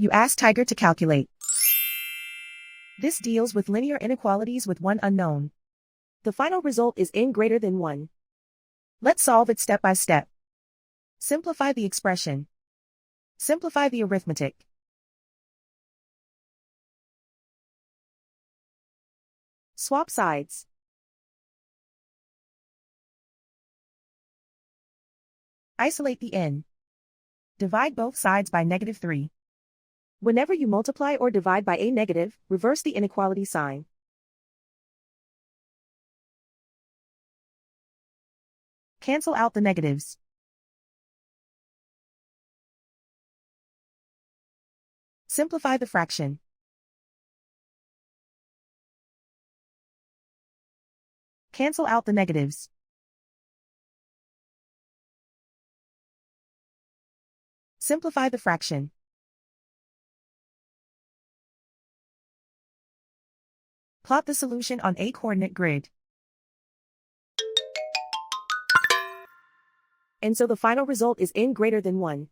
You ask Tiger to calculate. This deals with linear inequalities with one unknown. The final result is n greater than 1. Let's solve it step by step. Simplify the expression. Simplify the arithmetic. Swap sides. Isolate the n. Divide both sides by -3. Whenever you multiply or divide by a negative, reverse the inequality sign. Cancel out the negatives. Simplify the fraction. Cancel out the negatives. Simplify the fraction. Plot the solution on a coordinate grid. And so the final result is n greater than 1.